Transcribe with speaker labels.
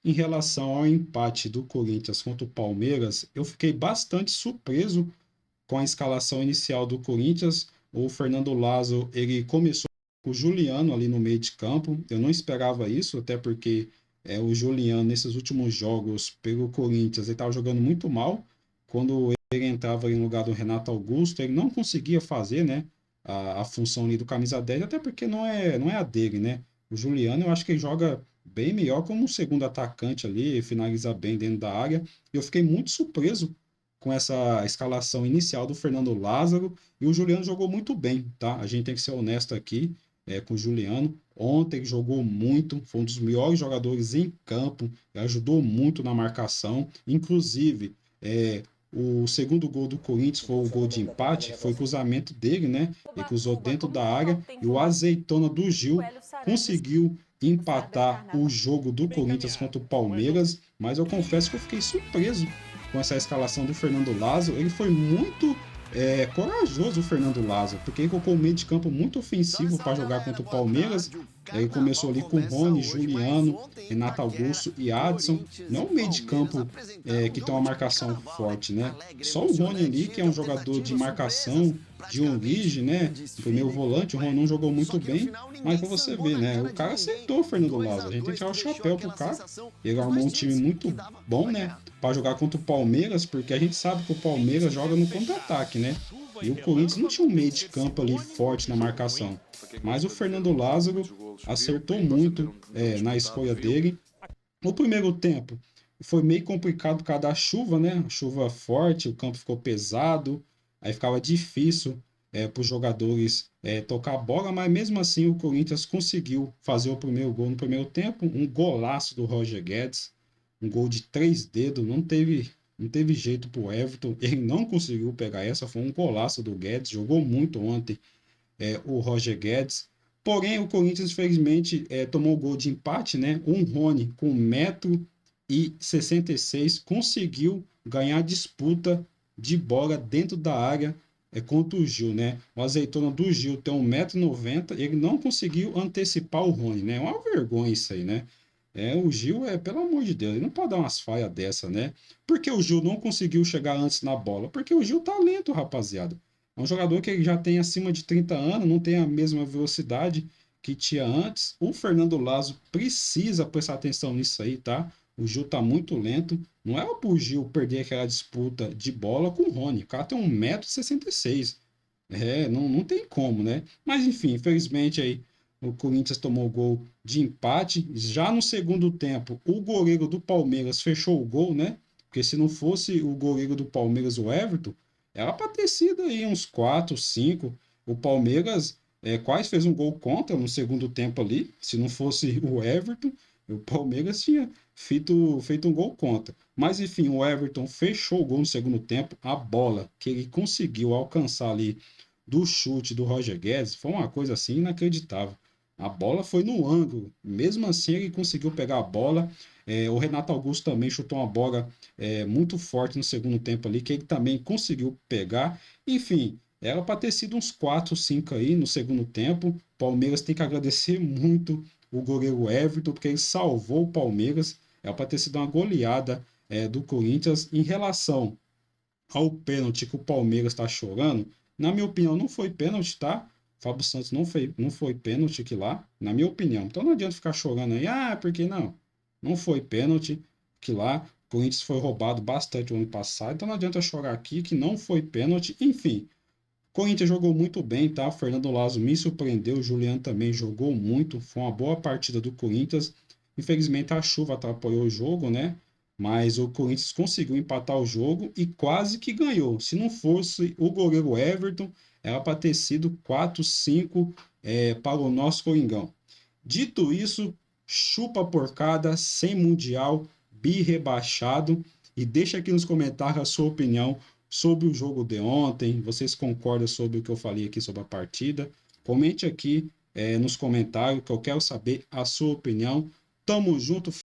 Speaker 1: Em relação ao empate do Corinthians contra o Palmeiras, eu fiquei bastante surpreso com a escalação inicial do Corinthians. O Fernando Lázaro, ele começou com o Juliano ali no meio de campo. Eu não esperava isso, até porque o Juliano, nesses últimos jogos pelo Corinthians, ele estava jogando muito mal. Quando ele entrava ali no lugar do Renato Augusto, ele não conseguia fazer, né, a função ali do camisa 10, até porque não é a dele, né? O Juliano, eu acho que ele joga bem melhor como um segundo atacante ali, finaliza bem dentro da área. Eu fiquei muito surpreso com essa escalação inicial do Fernando Lázaro, e o Juliano jogou muito bem, tá? A gente tem que ser honesto aqui com o Juliano. Ontem ele jogou muito, foi um dos melhores jogadores em campo, ajudou muito na marcação. Inclusive, o segundo gol do Corinthians foi o gol de empate, foi cruzamento dele, né? Ele cruzou dentro da área e o azeitona do Gil conseguiu empatar o jogo do Corinthians contra o Palmeiras, mas eu confesso que eu fiquei surpreso com essa escalação do Fernando Lázaro. Ele foi muito corajoso, o Fernando Lázaro, porque ele colocou um meio de campo muito ofensivo para jogar contra o Palmeiras. Ele começou ali com Rony, Juliano, Renato Augusto e Adson. Não é um meio de campo que tem uma marcação forte, né? Só o Rony ali, que é um jogador de marcação, de origem, né? O primeiro volante, o Rony não jogou muito bem, mas para você ver, né? O cara acertou o Fernando Lázaro. A gente tem que tirar o chapéu pro cara. Ele armou um time muito bom, né? Para jogar contra o Palmeiras, porque a gente sabe que o Palmeiras joga no contra-ataque, né? E o Corinthians não tinha um meio de campo ali forte na marcação. Mas o Fernando Lázaro acertou muito na escolha dele. No primeiro tempo foi meio complicado por causa da chuva, né? Chuva forte, o campo ficou pesado, aí ficava difícil para os jogadores tocar a bola, mas mesmo assim o Corinthians conseguiu fazer o primeiro gol no primeiro tempo, um golaço do Roger Guedes, um gol de 3 dedos, não teve jeito para o Everton, ele não conseguiu pegar essa, foi um golaço do Guedes, jogou muito ontem o Roger Guedes. Porém, o Corinthians, infelizmente, tomou o gol de empate, né? Um Rony com 1,66 m conseguiu ganhar a disputa de bola dentro da área contra o Gil, né? O azeitona do Gil tem 1,90 m, ele não conseguiu antecipar o Rony, né? É uma vergonha isso aí, né? O Gil pelo amor de Deus, ele não pode dar umas falhas dessa, né? Por que o Gil não conseguiu chegar antes na bola? Porque o Gil tá lento, rapaziada. É um jogador que já tem acima de 30 anos, não tem a mesma velocidade que tinha antes. O Fernando Lázaro precisa prestar atenção nisso aí, tá? O Gil tá muito lento. Não é o Gil perder aquela disputa de bola com o Rony. O cara tem 1,66 m. Não tem como, né? Mas enfim, infelizmente aí o Corinthians tomou o gol de empate. Já no segundo tempo, o goleiro do Palmeiras fechou o gol, né? Porque se não fosse o goleiro do Palmeiras, o Everton, era para ter sido aí uns 4, 5. O Palmeiras quase fez um gol contra no segundo tempo ali. Se não fosse o Everton, o Palmeiras tinha feito um gol contra. Mas enfim, o Everton fechou o gol no segundo tempo. A bola que ele conseguiu alcançar ali do chute do Roger Guedes foi uma coisa assim inacreditável. A bola foi no ângulo. Mesmo assim, ele conseguiu pegar a bola. O Renato Augusto também chutou uma bola muito forte no segundo tempo ali, que ele também conseguiu pegar. Enfim, era para ter sido uns 4, 5 aí no segundo tempo. Palmeiras tem que agradecer muito o goleiro Everton, porque ele salvou o Palmeiras. Era para ter sido uma goleada do Corinthians. Em relação ao pênalti que o Palmeiras está chorando, na minha opinião, não foi pênalti, tá? Fábio Santos não foi pênalti aqui lá, na minha opinião. Então não adianta ficar chorando aí, porque não? Não foi pênalti que lá. O Corinthians foi roubado bastante o ano passado, então não adianta chorar aqui que não foi pênalti. Enfim, o Corinthians jogou muito bem, tá? O Fernando Lazo me surpreendeu, o Juliano também jogou muito, foi uma boa partida do Corinthians. Infelizmente a chuva atrapalhou o jogo, né? Mas o Corinthians conseguiu empatar o jogo e quase que ganhou. Se não fosse o goleiro Everton, era para ter sido 4-5 para o nosso Coringão. Dito isso, chupa a porcada, sem Mundial, bi-rebaixado. E deixa aqui nos comentários a sua opinião sobre o jogo de ontem. Vocês concordam sobre o que eu falei aqui sobre a partida? Comente aqui nos comentários que eu quero saber a sua opinião. Tamo junto.